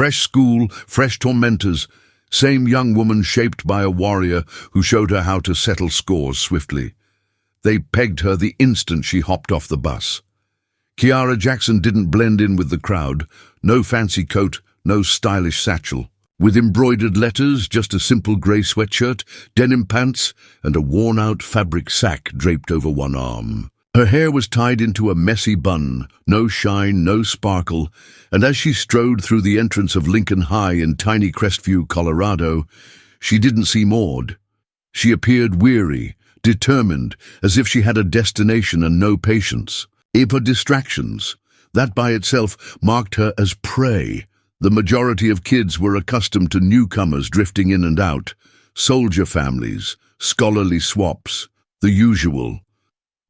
Fresh school, fresh tormentors, same young woman shaped by a warrior who showed her how to settle scores swiftly. They pegged her the instant she hopped off the bus. Kiara Jackson didn't blend in with the crowd. No fancy coat, no stylish satchel. With embroidered letters, just a simple grey sweatshirt, denim pants, and a worn-out fabric sack draped over one arm. Her hair was tied into a messy bun, no shine, no sparkle, and as she strode through the entrance of Lincoln High in tiny Crestview, Colorado, she didn't seem awed. She appeared weary, determined, as if she had a destination and no patience. For distractions, that by itself marked her as prey. The majority of kids were accustomed to newcomers drifting in and out, soldier families, scholarly swaps, the usual.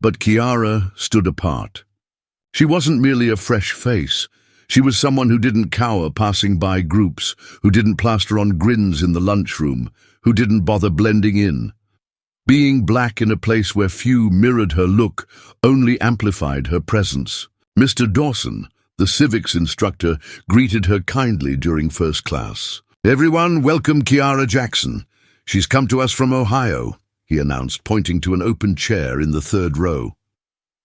But Kiara stood apart. She wasn't merely a fresh face. She was someone who didn't cower passing by groups, who didn't plaster on grins in the lunchroom, who didn't bother blending in. Being black in a place where few mirrored her look only amplified her presence. Mr. Dawson, the civics instructor, greeted her kindly during first class. "Everyone, welcome Kiara Jackson. She's come to us from Ohio," he announced, pointing to an open chair in the third row.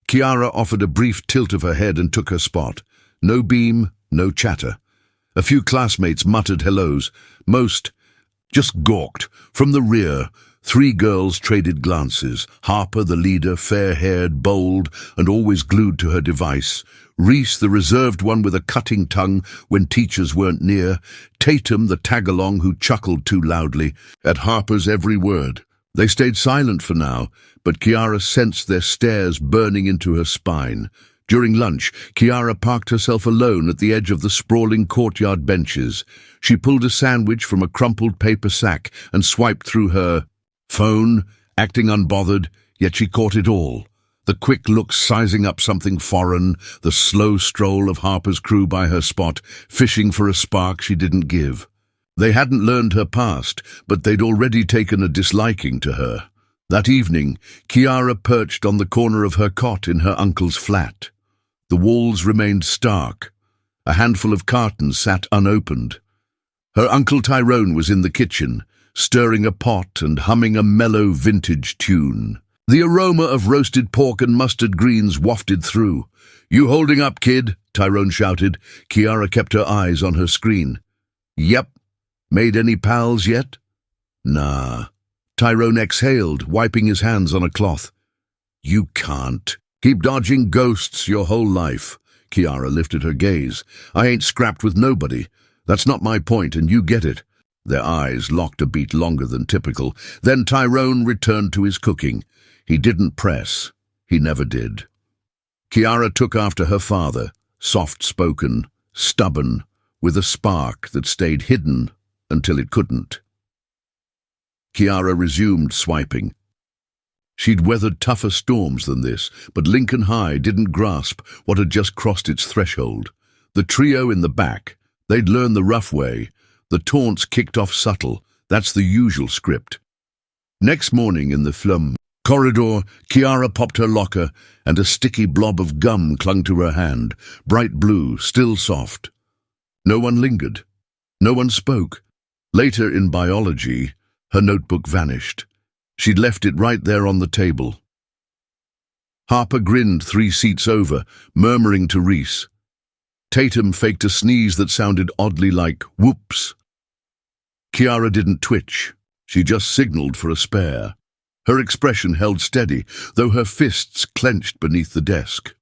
Kiara offered a brief tilt of her head and took her spot. No beam, no chatter. A few classmates muttered hellos. Most just gawked. From the rear, 3 girls traded glances. Harper, the leader, fair-haired, bold, and always glued to her device. Reese, the reserved one with a cutting tongue when teachers weren't near. Tatum, the tag-along who chuckled too loudly at Harper's every word. They stayed silent for now, but Kiara sensed their stares burning into her spine. During lunch, Kiara parked herself alone at the edge of the sprawling courtyard benches. She pulled a sandwich from a crumpled paper sack and swiped through her phone, acting unbothered, yet she caught it all. The quick look sizing up something foreign, the slow stroll of Harper's crew by her spot, fishing for a spark she didn't give. They hadn't learned her past, but they'd already taken a disliking to her. That evening, Kiara perched on the corner of her cot in her uncle's flat. The walls remained stark. A handful of cartons sat unopened. Her Uncle Tyrone was in the kitchen, stirring a pot and humming a mellow vintage tune. The aroma of roasted pork and mustard greens wafted through. "You holding up, kid?" Tyrone shouted. Kiara kept her eyes on her screen. "Yep. Made any pals yet?" "Nah." Tyrone exhaled, wiping his hands on a cloth. "You can't. Keep dodging ghosts your whole life." Kiara lifted her gaze. "I ain't scrapped with nobody. That's not my point, and you get it." Their eyes locked a beat longer than typical. Then Tyrone returned to his cooking. He didn't press. He never did. Kiara took after her father, soft-spoken, stubborn, with a spark that stayed hidden until it couldn't. Kiara resumed swiping. She'd weathered tougher storms than this, but Lincoln High didn't grasp what had just crossed its threshold. The trio in the back, they'd learned the rough way. The taunts kicked off subtle. That's the usual script. Next morning in the phlegm corridor, Kiara popped her locker, and a sticky blob of gum clung to her hand, bright blue, still soft. No one lingered. No one spoke. Later in biology, her notebook vanished. She'd left it right there on the table. Harper grinned 3 seats over, murmuring to Reese. Tatum faked a sneeze that sounded oddly like whoops. Kiara didn't twitch. She just signaled for a spare. Her expression held steady, though her fists clenched beneath the desk.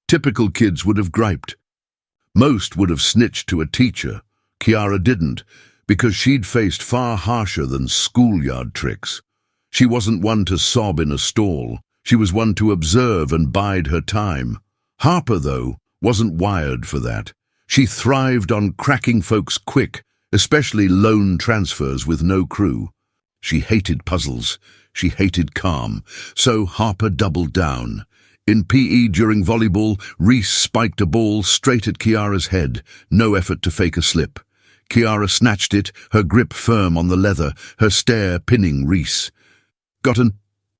Typical kids would have griped. Most would have snitched to a teacher. Kiara didn't, because she'd faced far harsher than schoolyard tricks. She wasn't one to sob in a stall. She was one to observe and bide her time. Harper, though, wasn't wired for that. She thrived on cracking folks quick, especially lone transfers with no crew. She hated puzzles. She hated calm. So Harper doubled down. In PE during volleyball, Reese spiked a ball straight at Kiara's head. No effort to fake a slip. Kiara snatched it, her grip firm on the leather, her stare pinning Reese. "Got an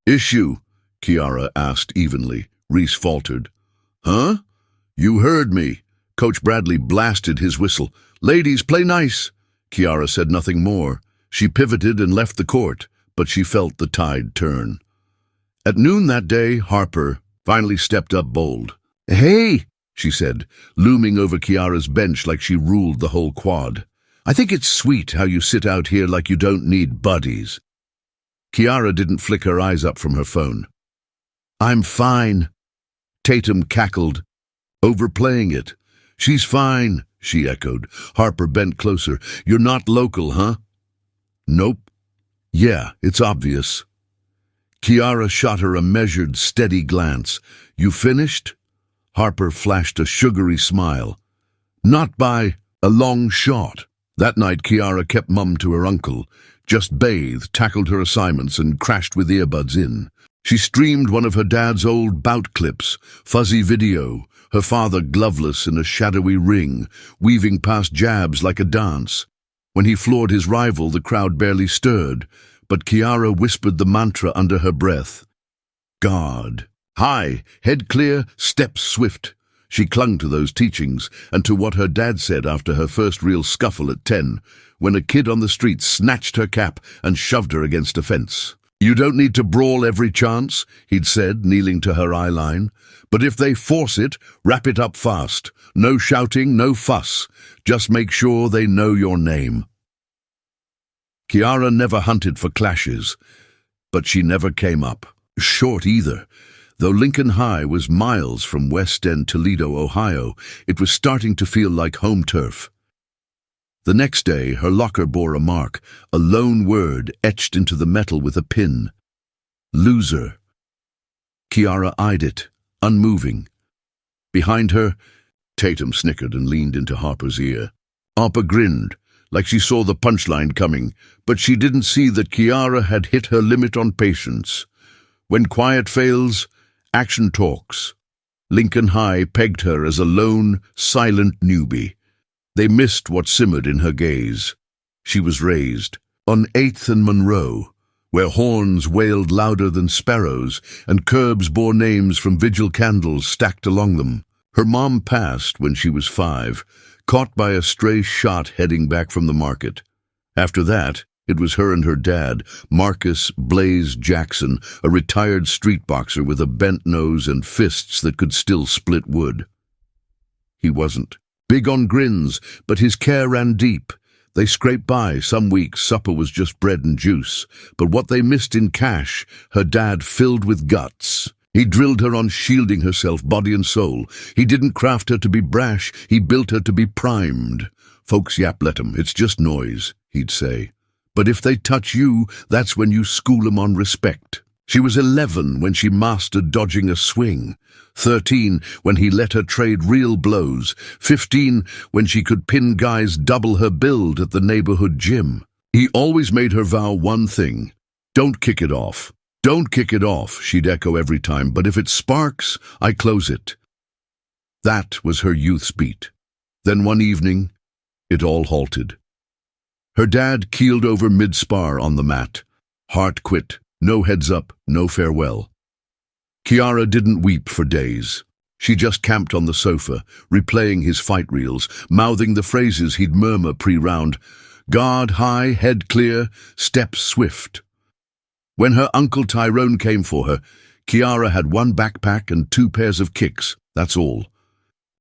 issue?" Kiara asked evenly. Reese faltered. "Huh? You heard me. Coach Bradley blasted his whistle. "Ladies, play nice." Kiara said nothing more. She pivoted and left the court, but she felt the tide turn. At noon that day, Harper finally stepped up bold. "Hey," she said, looming over Kiara's bench like she ruled the whole quad. "I think it's sweet how you sit out here like you don't need buddies." Kiara didn't flick her eyes up from her phone. "I'm fine." Tatum cackled, overplaying it. "She's fine," she echoed. Harper bent closer. "You're not local, huh?" "Nope." "Yeah, it's obvious." Kiara shot her a measured, steady glance. "You finished?" Harper flashed a sugary smile. "Not by a long shot." That night, Kiara kept mum to her uncle, just bathed, tackled her assignments, and crashed with earbuds in. She streamed one of her dad's old bout clips, fuzzy video, her father gloveless in a shadowy ring, weaving past jabs like a dance. When he floored his rival, the crowd barely stirred, but Kiara whispered the mantra under her breath. "God. High, head clear, steps swift." She clung to those teachings and to what her dad said after her first real scuffle at 10, when a kid on the street snatched her cap and shoved her against a fence. "You don't need to brawl every chance," he'd said, kneeling to her eyeline. "But if they force it, wrap it up fast. No shouting, no fuss. Just make sure they know your name." Kiara never hunted for clashes, but she never came up short either. Though Lincoln High was miles from West End Toledo, Ohio, it was starting to feel like home turf. The next day, her locker bore a mark, a lone word etched into the metal with a pin. "Loser." Kiara eyed it, unmoving. Behind her, Tatum snickered and leaned into Harper's ear. Harper grinned, like she saw the punchline coming, but she didn't see that Kiara had hit her limit on patience. When quiet fails, action talks. Lincoln High pegged her as a lone, silent newbie. They missed what simmered in her gaze. She was raised on 8th and Monroe, where horns wailed louder than sparrows and curbs bore names from vigil candles stacked along them. Her mom passed when she was 5, caught by a stray shot heading back from the market. After that, it was her and her dad, Marcus Blaze Jackson, a retired street boxer with a bent nose and fists that could still split wood. He wasn't big on grins, but his care ran deep. They scraped by. Some weeks supper was just bread and juice, but what they missed in cash, her dad filled with guts. He drilled her on shielding herself, body and soul. He didn't craft her to be brash, he built her to be primed. "Folks yap, let 'em, it's just noise," he'd say. "But if they touch you, that's when you school 'em on respect." She was 11 when she mastered dodging a swing, 13 when he let her trade real blows, 15 when she could pin guys double her build at the neighborhood gym. He always made her vow one thing: "Don't kick it off. Don't kick it off," she'd echo every time, "but if it sparks, I close it." That was her youth's beat. Then one evening, it all halted. Her dad keeled over mid-spar on the mat. Heart quit. No heads up, no farewell. Kiara didn't weep for days. She just camped on the sofa, replaying his fight reels, mouthing the phrases he'd murmur pre-round. "Guard high, head clear, step swift." When her uncle Tyrone came for her, Kiara had one backpack and 2 pairs of kicks, that's all.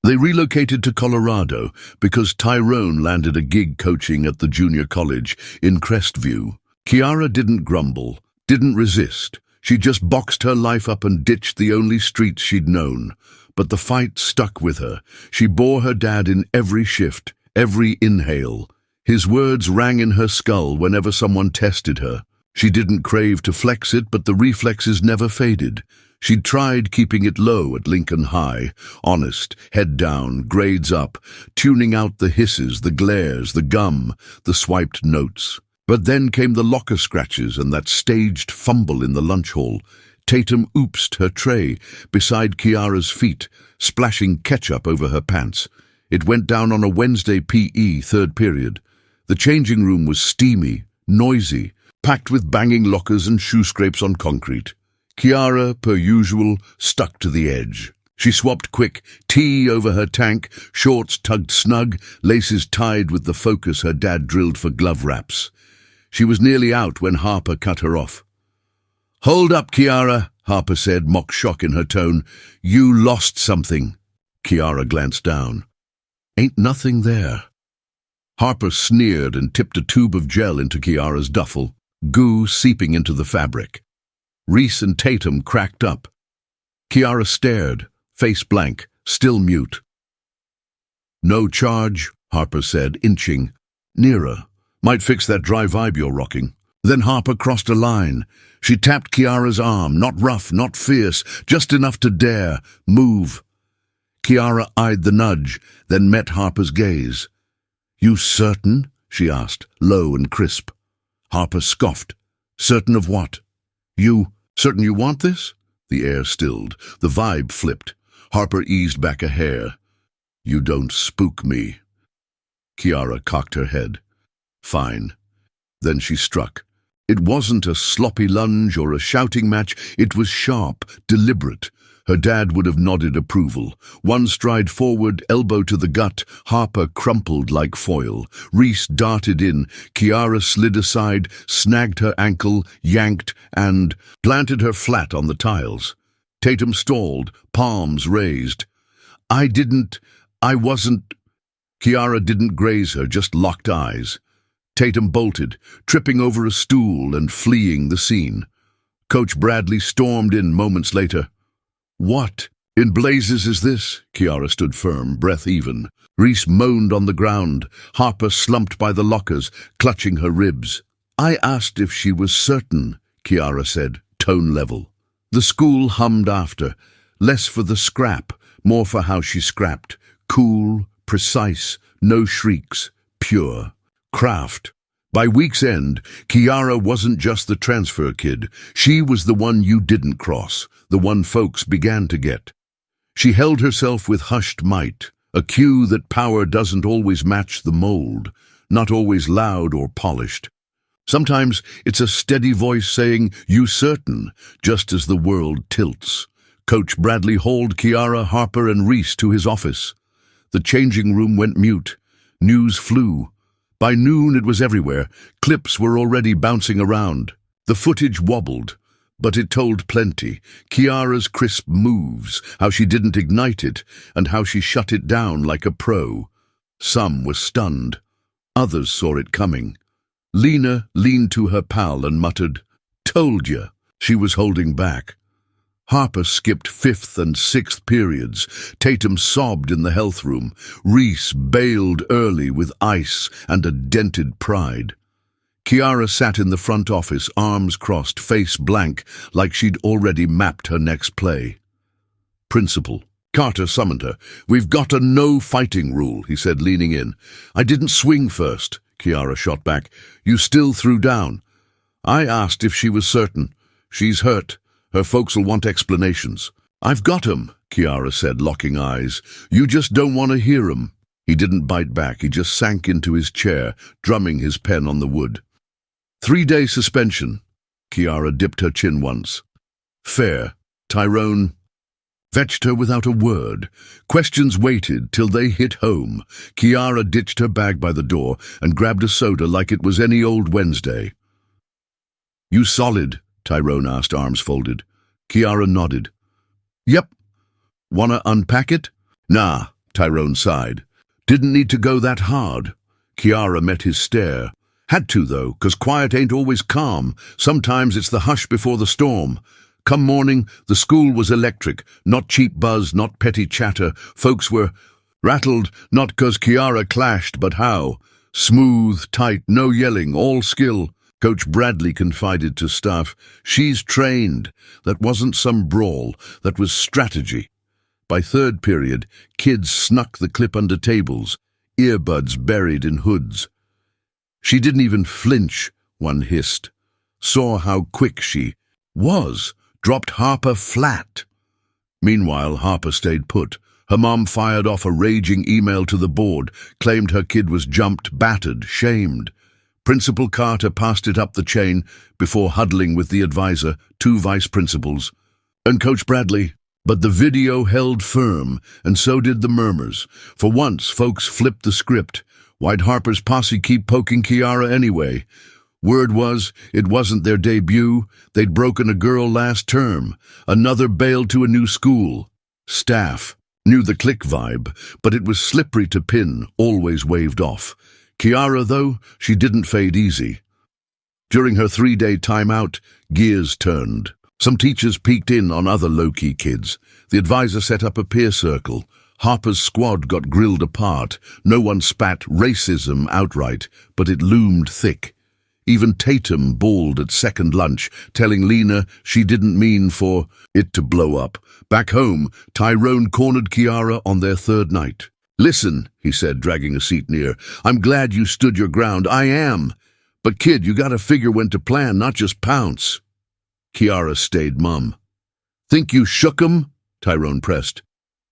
They relocated to Colorado because Tyrone landed a gig coaching at the junior college in Crestview. Kiara didn't grumble, didn't resist. She just boxed her life up and ditched the only streets she'd known. But the fight stuck with her. She bore her dad in every shift, every inhale. His words rang in her skull whenever someone tested her. She didn't crave to flex it, but the reflexes never faded. She'd tried keeping it low at Lincoln High, honest, head down, grades up, tuning out the hisses, the glares, the gum, the swiped notes. But then came the locker scratches and that staged fumble in the lunch hall. Tatum oopsed her tray beside Kiara's feet, splashing ketchup over her pants. It went down on a Wednesday PE 3rd period. The changing room was steamy, noisy, packed with banging lockers and shoe scrapes on concrete. Kiara, per usual, stuck to the edge. She swapped quick, tee over her tank, shorts tugged snug, laces tied with the focus her dad drilled for glove wraps. She was nearly out when Harper cut her off. "Hold up, Kiara," Harper said, mock shock in her tone. "You lost something." Kiara glanced down. "Ain't nothing there." Harper sneered and tipped a tube of gel into Kiara's duffel, goo seeping into the fabric. Reese and Tatum cracked up. Kiara stared, face blank, still mute. "No charge," Harper said, inching. "Nearer. Might fix that dry vibe you're rocking." Then Harper crossed a line. She tapped Kiara's arm, not rough, not fierce, just enough to dare, move. Kiara eyed the nudge, then met Harper's gaze. "You certain?" she asked, low and crisp. Harper scoffed. "Certain of what?" "You certain you want this?" The air stilled. The vibe flipped. Harper eased back a hair. "You don't spook me." Kiara cocked her head. "Fine." Then she struck. It wasn't a sloppy lunge or a shouting match. It was sharp, deliberate. Her dad would have nodded approval. One stride forward, elbow to the gut. Harper crumpled like foil. Reese darted in. Kiara slid aside, snagged her ankle, yanked, and planted her flat on the tiles. Tatum stalled, palms raised. I wasn't... Kiara didn't graze her, just locked eyes. Tatum bolted, tripping over a stool and fleeing the scene. Coach Bradley stormed in moments later. "What in blazes is this?" Kiara stood firm, breath even. Reese moaned on the ground. Harper slumped by the lockers, clutching her ribs. "I asked if she was certain," Kiara said, tone level. The school hummed after, less for the scrap, more for how she scrapped. Cool, precise, no shrieks, pure. Craft. By week's end, Kiara wasn't just the transfer kid. She was the one you didn't cross, the one folks began to get. She held herself with hushed might, a cue that power doesn't always match the mold, not always loud or polished. Sometimes it's a steady voice saying, "You certain," just as the world tilts. Coach Bradley hauled Kiara, Harper, and Reese to his office. The changing room went mute. News flew. By noon it was everywhere. Clips were already bouncing around. The footage wobbled, but it told plenty. Kiara's crisp moves, how she didn't ignite it, and how she shut it down like a pro. Some were stunned. Others saw it coming. Lena leaned to her pal and muttered, "Told ya." She was holding back. Harper skipped 5th and 6th periods. Tatum sobbed in the health room. Reese bailed early with ice and a dented pride. Kiara sat in the front office, arms crossed, face blank, like she'd already mapped her next play. "Principal." Carter summoned her. "We've got a no fighting rule," he said, leaning in. "I didn't swing first," Kiara shot back. "You still threw down." "I asked if she was certain. She's hurt. Her folks'll want explanations." "I've got 'em," Kiara said, locking eyes. "You just don't want to hear 'em." He didn't bite back. He just sank into his chair, drumming his pen on the wood. 3-day suspension. Kiara dipped her chin once. "Fair." Tyrone fetched her without a word. Questions waited till they hit home. Kiara ditched her bag by the door and grabbed a soda like it was any old Wednesday. "You solid?" Tyrone asked, arms folded. Kiara nodded. "Yep." "Wanna unpack it?" "Nah," Tyrone sighed. "Didn't need to go that hard." Kiara met his stare. "Had to, though, 'cause quiet ain't always calm. Sometimes it's the hush before the storm." Come morning, the school was electric. Not cheap buzz, not petty chatter. Folks were rattled, not 'cause Kiara clashed, but how. Smooth, tight, no yelling, all skill. Coach Bradley confided to staff, "She's trained." That wasn't some brawl, that was strategy. By 3rd period, kids snuck the clip under tables, earbuds buried in hoods. "She didn't even flinch," one hissed. Saw how quick she was, dropped Harper flat. Meanwhile, Harper stayed put. Her mom fired off a raging email to the board, claimed her kid was jumped, battered, shamed. Principal Carter passed it up the chain before huddling with the advisor, 2 vice principals. And Coach Bradley But the video held firm, and so did the murmurs. For once, folks flipped the script. Why'd Harper's posse keep poking Kiara anyway? Word was, it wasn't their debut. They'd broken a girl last term. Another bailed to a new school. Staff knew the clique vibe, but it was slippery to pin, always waved off. Kiara, though, she didn't fade easy. During her 3-day timeout, gears turned. Some teachers peeked in on other low-key kids. The advisor set up a peer circle. Harper's squad got grilled apart. No one spat racism outright, but it loomed thick. Even Tatum bawled at second lunch, telling Lena she didn't mean for it to blow up. Back home, Tyrone cornered Kiara on their third night. "Listen," he said, dragging a seat near, "I'm glad you stood your ground. I am. But kid, you gotta figure when to plan, not just pounce." Kiara stayed mum. "Think you shook 'em?" Tyrone pressed.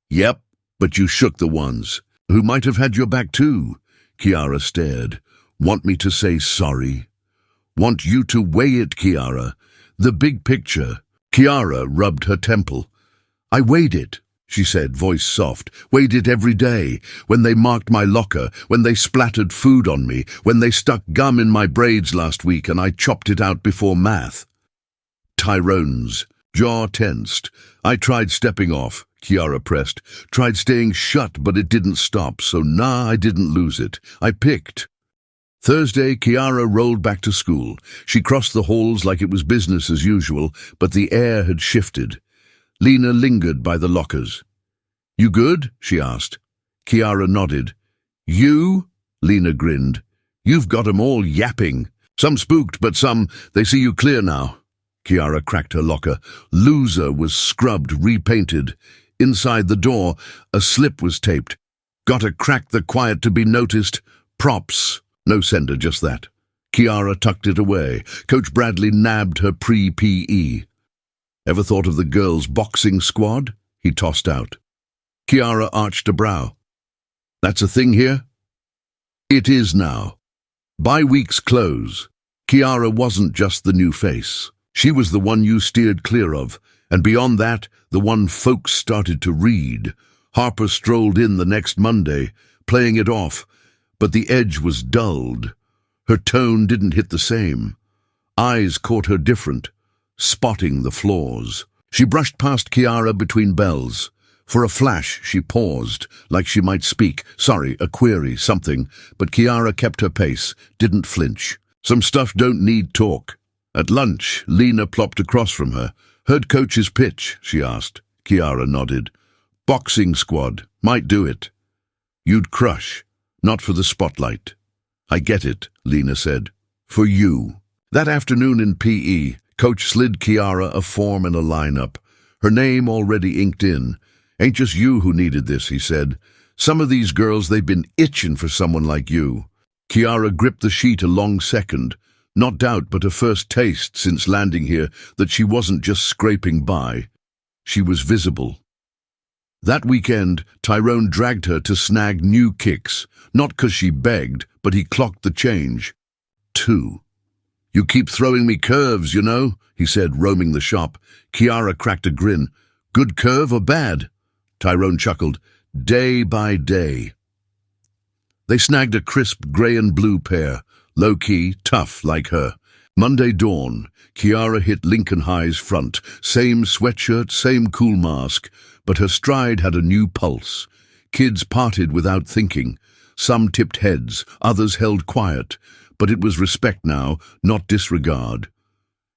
"Yep, but you shook the ones who might have had your back too." Kiara stared. "Want me to say sorry?" "Want you to weigh it, Kiara. The big picture." Kiara rubbed her temple. "I weighed it," she said, voice soft. "Weighed it every day. When they marked my locker, when they splattered food on me, when they stuck gum in my braids last week and I chopped it out before math." Tyrone's jaw tensed. "I tried stepping off," Kiara pressed. "Tried staying shut, but it didn't stop, so nah, I didn't lose it. I picked." Thursday, Kiara rolled back to school. She crossed the halls like it was business as usual, but the air had shifted. Lena lingered by the lockers. "You good?" she asked. Kiara nodded. "You?" Lena grinned. "You've got 'em all yapping. Some spooked, but some, they see you clear now." Kiara cracked her locker. Loser was scrubbed, repainted. Inside the door, a slip was taped. "Gotta crack the quiet to be noticed. Props." No sender, just that. Kiara tucked it away. Coach Bradley nabbed her pre-PE. "Ever thought of the girls' boxing squad?" he tossed out. Kiara arched a brow. "That's a thing here?" "It is now." By week's close, Kiara wasn't just the new face. She was the one you steered clear of, and beyond that, the one folks started to read. Harper strolled in the next Monday, playing it off, but the edge was dulled. Her tone didn't hit the same. Eyes caught her different, spotting the flaws. She brushed past Kiara between bells. For a flash, she paused, like she might speak. Sorry, a query, something. But Kiara kept her pace, didn't flinch. Some stuff don't need talk. At lunch, Lena plopped across from her. "Heard coach's pitch?" she asked. Kiara nodded. "Boxing squad. Might do it." "You'd crush. Not for the spotlight." "I get it," Lena said. "For you." That afternoon in PE, Coach slid Kiara a form and a lineup. Her name already inked in. "Ain't just you who needed this," he said. "Some of these girls, they've been itching for someone like you." Kiara gripped the sheet a long second. Not doubt, but a first taste since landing here that she wasn't just scraping by. She was visible. That weekend, Tyrone dragged her to snag new kicks, not 'cause she begged, but he clocked the change. 2. "You keep throwing me curves, you know," he said, roaming the shop. Kiara cracked a grin. "Good curve or bad?" Tyrone chuckled. "Day by day." They snagged a crisp grey and blue pair, low-key, tough like her. Monday dawn, Kiara hit Lincoln High's front. Same sweatshirt, same cool mask, but her stride had a new pulse. Kids parted without thinking. Some tipped heads, others held quiet, but it was respect now, not disregard.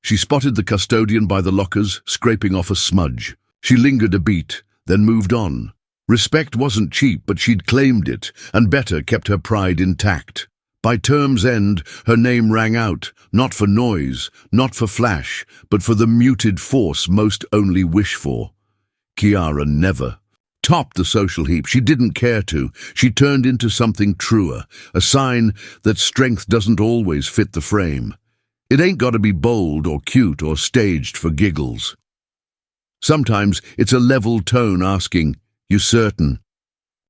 She spotted the custodian by the lockers, scraping off a smudge. She lingered a beat, then moved on. Respect wasn't cheap, but she'd claimed it, and better kept her pride intact. By term's end, her name rang out, not for noise, not for flash, but for the muted force most only wish for. Kiara never topped the social heap. She didn't care to. She turned into something truer, a sign that strength doesn't always fit the frame. It ain't got to be bold or cute or staged for giggles. Sometimes it's a level tone asking, "You certain?"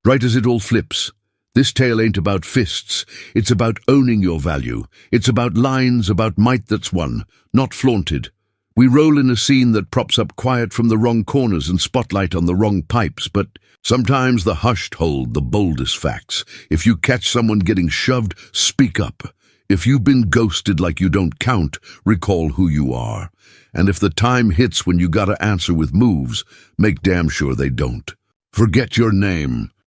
Right as it all flips. This tale ain't about fists. It's about owning your value. It's about lines, about might that's won, not flaunted. We roll in a scene that props up quiet from the wrong corners and spotlight on the wrong pipes, but sometimes the hushed hold the boldest facts. If you catch someone getting shoved, speak up. If you've been ghosted like you don't count, recall who you are. And if the time hits when you gotta answer with moves, make damn sure they don't. Forget your name.